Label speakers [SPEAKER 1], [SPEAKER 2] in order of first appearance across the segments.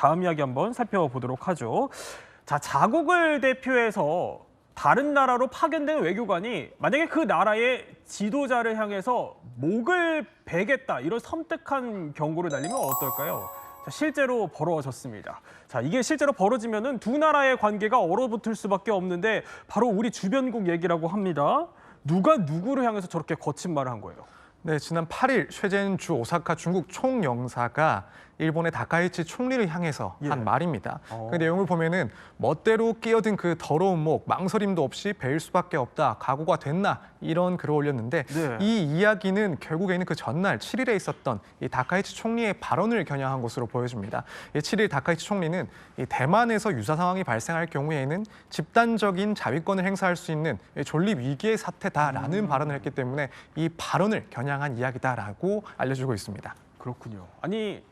[SPEAKER 1] 다음 이야기 한번 살펴보도록 하죠. 자, 자국을 대표해서 다른 나라로 파견된 외교관이 만약에 그 나라의 지도자를 향해서 목을 베겠다 이런 섬뜩한 경고를 날리면 어떨까요? 자, 실제로 벌어졌습니다. 자, 이게 실제로 벌어지면은 두 나라의 관계가 얼어붙을 수밖에 없는데 바로 우리 주변국 얘기라고 합니다. 누가 누구를 향해서 저렇게 거친 말을 한 거예요?
[SPEAKER 2] 네, 지난 8일 쇠젠 주 오사카 중국 총영사가 일본의 다카이치 총리를 향해서 한 말입니다. 그 내용을 보면은 멋대로 끼어든 그 더러운 목, 망설임도 없이 베일 수밖에 없다. 각오가 됐나? 이런 글을 올렸는데 이 이야기는 결국에는 그 전날 7일에 있었던 이 다카이치 총리의 발언을 겨냥한 것으로 보여집니다. 7일 다카이치 총리는 이 대만에서 유사 상황이 발생할 경우에는 집단적인 자위권을 행사할 수 있는 존립 위기의 사태다라는 발언을 했기 때문에 이 발언을 겨냥한 이야기다라고 알려주고 있습니다.
[SPEAKER 1] 그렇군요. 아니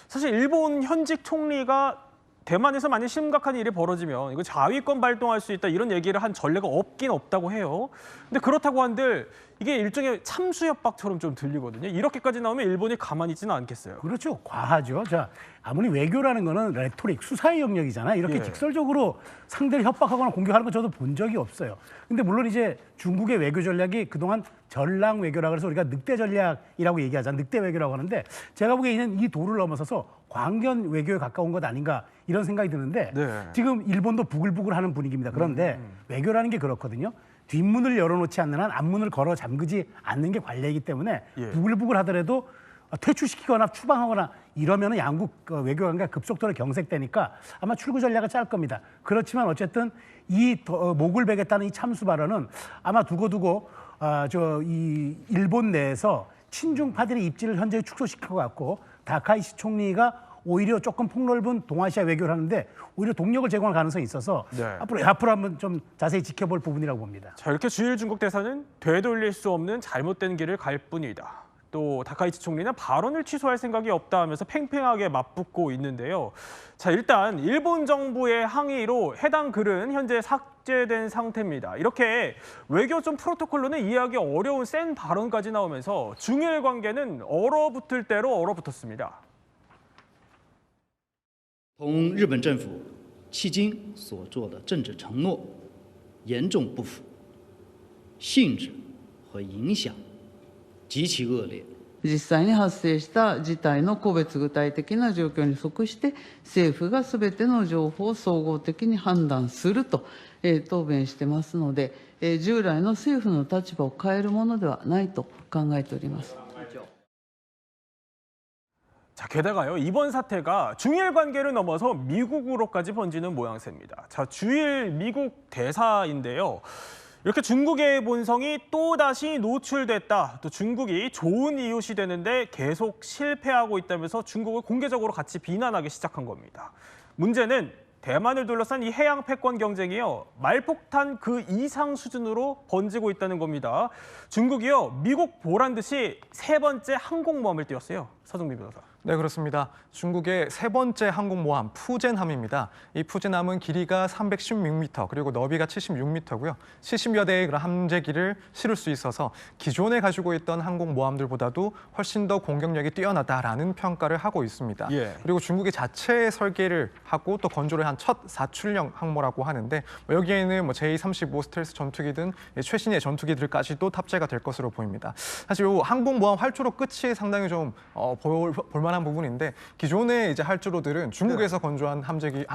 [SPEAKER 1] 사실 일본 현직 총리가 대만에서 만약 심각한 일이 벌어지면 이거 자위권 발동할 수 있다 이런 얘기를 한 전례가 없긴 없다고 해요. 근데 그렇다고 한들 이게 일종의 참수 협박처럼 좀 들리거든요. 이렇게까지 나오면 일본이 가만히 있지는 않겠어요.
[SPEAKER 3] 그렇죠. 과하죠. 자, 아무리 외교라는 거는 레토릭, 수사의 영역이잖아요. 이렇게 직설적으로 상대를 협박하거나 공격하는 거 저도 본 적이 없어요. 근데 물론 이제 중국의 외교 전략이 그동안 전랑 외교라 그래서 우리가 늑대 전략이라고 얘기하잖아요. 늑대 외교라고 하는데 제가 보기에는 이 도를 넘어서서 광견 외교에 가까운 것 아닌가 이런 생각이 드는데 지금 일본도 부글부글하는 분위기입니다. 그런데 외교라는 게 그렇거든요. 뒷문을 열어놓지 않는 한 앞문을 걸어 잠그지 않는 게 관례이기 때문에 부글부글 하더라도 퇴출시키거나 추방하거나 이러면 양국 외교관계가 급속도로 경색되니까 아마 출구 전략을 짤 겁니다. 그렇지만 어쨌든 이 목을 베겠다는 이 참수 발언은 아마 두고두고 이 일본 내에서 친중파들의 입지를 현저히 축소시킬 것 같고 다카이시 총리가 오히려 조금 폭넓은 동아시아 외교를 하는데 오히려 동력을 제공할 가능성이 있어서 앞으로 한번 좀 자세히 지켜볼 부분이라고 봅니다.
[SPEAKER 1] 자, 이렇게 주일 중국 대사는 되돌릴 수 없는 잘못된 길을 갈 뿐이다. 또 다카이치 총리는 발언을 취소할 생각이 없다 하면서 팽팽하게 맞붙고 있는데요. 자, 일단 일본 정부의 항의로 해당 글은 현재 삭제된 상태입니다. 이렇게 외교 좀 프로토콜로는 이해하기 어려운 센 발언까지 나오면서 중일 관계는 얼어붙을 대로 얼어붙었습니다.
[SPEAKER 4] 同日本政府迄今所做的政治承诺严重不符，性质和影响极其恶劣。
[SPEAKER 5] 実際に発生した事態の個別具体的な状況に即して政府がすべての情報を総合的に判断すると答弁してますので、従来の政府の立場を変えるものではないと考えております。
[SPEAKER 1] 자, 게다가요, 이번 사태가 중일 관계를 넘어서 미국으로까지 번지는 모양새입니다. 자, 주일 미국 대사인데요. 이렇게 중국의 본성이 또다시 노출됐다. 또 중국이 좋은 이웃이 되는데 계속 실패하고 있다면서 중국을 공개적으로 같이 비난하기 시작한 겁니다. 문제는 대만을 둘러싼 이 해양 패권 경쟁이요, 말폭탄 그 이상 수준으로 번지고 있다는 겁니다. 중국이요, 미국 보란 듯이 세 번째 항공모함을 띄웠어요. 서정민 변호사.
[SPEAKER 2] 네, 그렇습니다. 중국의 세 번째 항공모함 푸젠함입니다. 이 푸젠함은 길이가 316m 그리고 너비가 76m고요. 70여 대의 그런 함재기를 실을 수 있어서 기존에 가지고 있던 항공모함들보다도 훨씬 더 공격력이 뛰어나다라는 평가를 하고 있습니다. 그리고 중국이 자체 설계를 하고 또 건조를 한 첫 사출형 항모라고 하는데 여기에는 제235 스텔스 전투기든 최신의 전투기들까지도 탑재가 될 것으로 보입니다. 사실 이 항공모함 활주로 끝이 상당히 좀 볼만한 부분인데 기존의 이제 활주로들은 중국에서 건조한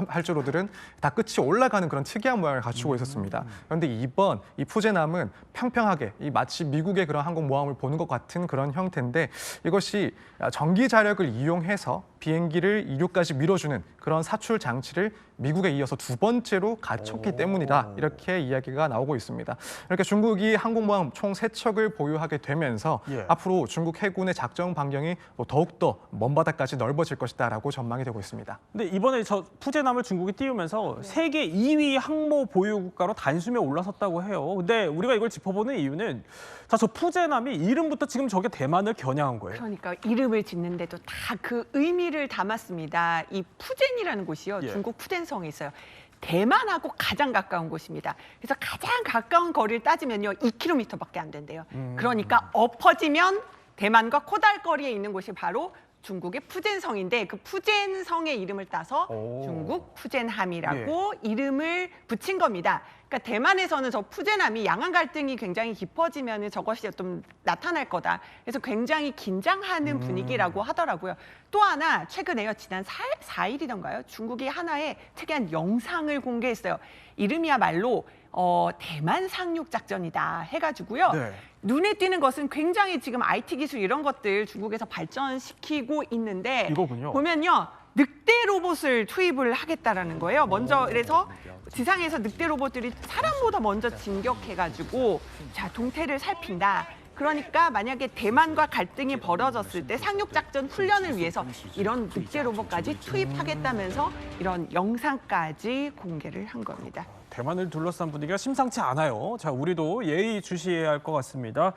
[SPEAKER 2] 활주로들은 다 끝이 올라가는 그런 특이한 모양을 갖추고 있었습니다. 그런데 이번 이 푸젠함은 평평하게 마치 미국의 그런 항공모함을 보는 것 같은 그런 형태인데 이것이 전기 자력을 이용해서 비행기를 이륙까지 밀어주는 그런 사출 장치를 미국에 이어서 두 번째로 갖췄기 때문이다. 이렇게 이야기가 나오고 있습니다. 이렇게 중국이 항공모함 총 3척을 보유하게 되면서 앞으로 중국 해군의 작전 반경이 더욱더 먼 바다까지 넓어질 것이다라고 전망이 되고 있습니다.
[SPEAKER 1] 근데 이번에 저 푸젠함을 중국이 띄우면서 세계 2위 항모 보유 국가로 단숨에 올라섰다고 해요. 근데 우리가 이걸 짚어보는 이유는 자, 저 푸젠함이 이름부터 지금 저게 대만을 겨냥한 거예요.
[SPEAKER 6] 그러니까 이름을 짓는데도 다 그 의미를 담았습니다. 이 푸젠이라는 곳이요, 중국 푸젠성에 있어요. 대만하고 가장 가까운 곳입니다. 그래서 가장 가까운 거리를 따지면요, 2km밖에 안 된대요. 그러니까 엎어지면 대만과 코달거리에 있는 곳이 바로 중국의 푸젠성인데 그 푸젠성의 이름을 따서
[SPEAKER 1] 오.
[SPEAKER 6] 중국 푸젠함이라고 이름을 붙인 겁니다. 그러니까 대만에서는 저 푸젠함이 양안 갈등이 굉장히 깊어지면 저것이 좀 나타날 거다. 그래서 굉장히 긴장하는 분위기라고 하더라고요. 또 하나 최근에요. 지난 4일이던가요? 중국이 하나의 특이한 영상을 공개했어요. 이름이야말로 대만 상륙 작전이다 해가지고요.
[SPEAKER 1] 네.
[SPEAKER 6] 눈에 띄는 것은 굉장히 지금 IT 기술 이런 것들 중국에서 발전시키고 있는데
[SPEAKER 1] 이거군요.
[SPEAKER 6] 보면요. 늑대 로봇을 투입을 하겠다라는 거예요. 먼저 그래서 지상에서 늑대 로봇들이 사람보다 먼저 진격해가지고 자 동태를 살핀다. 그러니까 만약에 대만과 갈등이 벌어졌을 때 상륙작전 훈련을 위해서 이런 늑대 로봇까지 투입하겠다면서 이런 영상까지 공개를 한 겁니다.
[SPEAKER 1] 대만을 둘러싼 분위기가 심상치 않아요. 자, 우리도 예의 주시해야 할 것 같습니다.